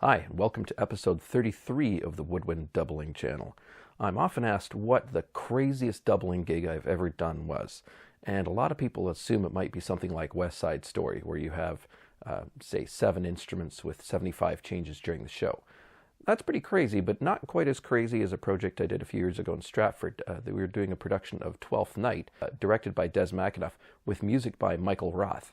Hi, and welcome to episode 33 of the Woodwind doubling channel. I'm often asked what the craziest doubling gig I've ever done was, and a lot of people assume it might be something like West Side Story, where you have, say, 7 instruments with 75 changes during the show. That's pretty crazy, but not quite as crazy as a project I did a few years ago in Stratford. We were doing a production of Twelfth Night, directed by Des McAnuff, with music by Michael Roth.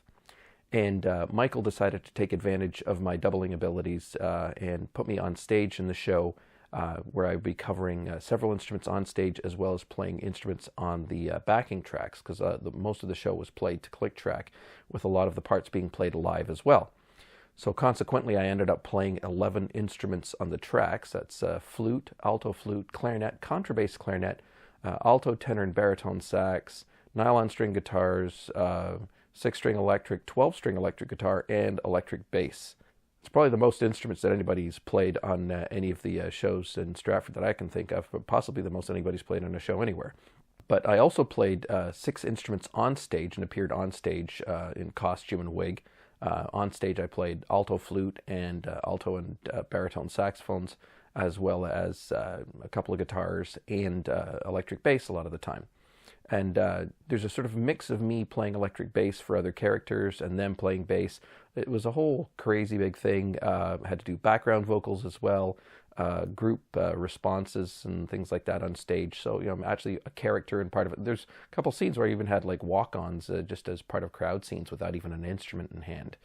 And Michael decided to take advantage of my doubling abilities and put me on stage in the show where I would be covering several instruments on stage as well as playing instruments on the backing tracks, because most of the show was played to click track, with a lot of the parts being played live as well. So consequently, I ended up playing 11 instruments on the tracks. That's flute, alto flute, clarinet, contrabass clarinet, alto, tenor, and baritone sax, nylon string guitars, 6-string electric, 12-string electric guitar, and electric bass. It's probably the most instruments that anybody's played on any of the shows in Stratford that I can think of, but possibly the most anybody's played on a show anywhere. But I also played 6 instruments on stage and appeared on stage in costume and wig. On stage I played alto flute and alto and baritone saxophones, as well as a couple of guitars and electric bass a lot of the time. And there's a sort of mix of me playing electric bass for other characters and them playing bass. It was a whole crazy big thing. I had to do background vocals as well, group responses and things like that on stage. So, I'm actually a character and part of it. There's a couple scenes where I even had like walk-ons just as part of crowd scenes without even an instrument in hand.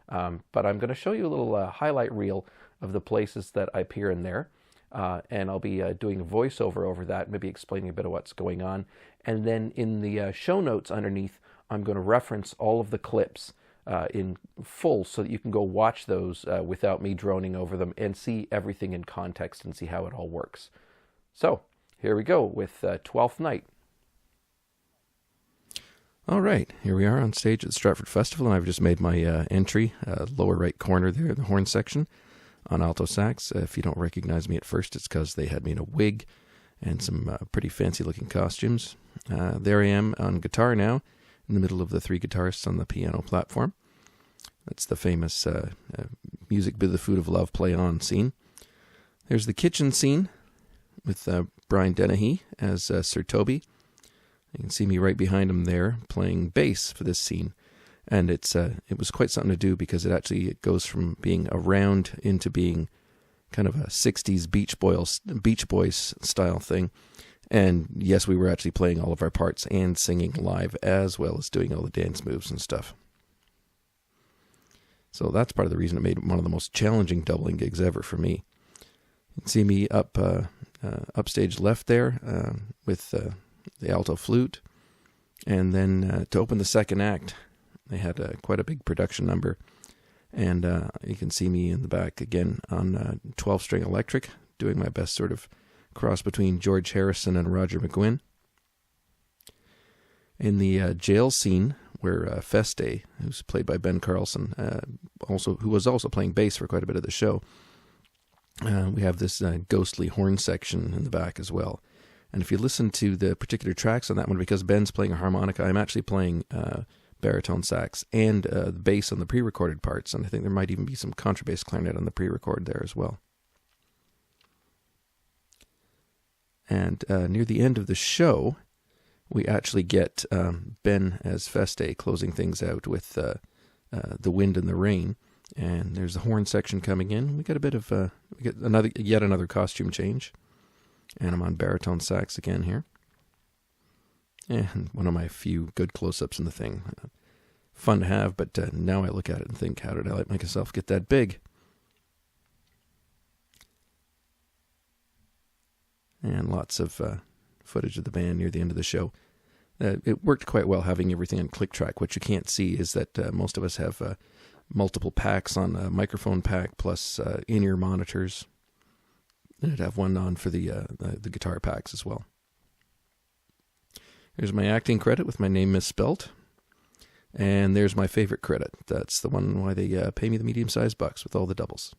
But I'm going to show you a little highlight reel of the places that I appear in there. And I'll be doing a voiceover over that, maybe explaining a bit of what's going on. And then in the show notes underneath, I'm going to reference all of the clips in full so that you can go watch those without me droning over them and see everything in context and see how it all works. So here we go with Twelfth Night. All right, here we are on stage at the Stratford Festival, and I've just made my entry, lower right corner there in the horn section, on alto sax. If you don't recognize me at first, it's because they had me in a wig and some pretty fancy looking costumes. There I am on guitar now, in the middle of the 3 guitarists on the piano platform. That's the famous Music Be the Food of Love Play On scene. There's the kitchen scene with Brian Dennehy as Sir Toby. You can see me right behind him there playing bass for this scene. And it was quite something to do, because it goes from being a round into being kind of a 60s Beach Boys style thing. And yes, we were actually playing all of our parts and singing live, as well as doing all the dance moves and stuff. So that's part of the reason it made it one of the most challenging doubling gigs ever for me. You can see me upstage left there with the alto flute. And then to open the second act, they had quite a big production number, and you can see me in the back again on 12-string electric, doing my best sort of cross between George Harrison and Roger McGuinn. In the jail scene, where Feste, who's played by Ben Carlson, who was also playing bass for quite a bit of the show, we have this ghostly horn section in the back as well. And if you listen to the particular tracks on that one, because Ben's playing a harmonica, I'm actually playing baritone sax and the bass on the pre-recorded parts, and I think there might even be some contrabass clarinet on the pre-record there as well. And near the end of the show, we actually get Ben as Feste closing things out with the wind and the rain, and there's the horn section coming in. We get a bit of yet another costume change, and I'm on baritone sax again here. And one of my few good close-ups in the thing. Fun to have, but now I look at it and think, how did I let myself get that big? And lots of footage of the band near the end of the show. It worked quite well having everything on click track. What you can't see is that most of us have multiple packs on a microphone pack, plus in-ear monitors. And I'd have one on for the guitar packs as well. Here's my acting credit with my name misspelt. And there's my favorite credit. That's the one why they pay me the medium-sized bucks with all the doubles.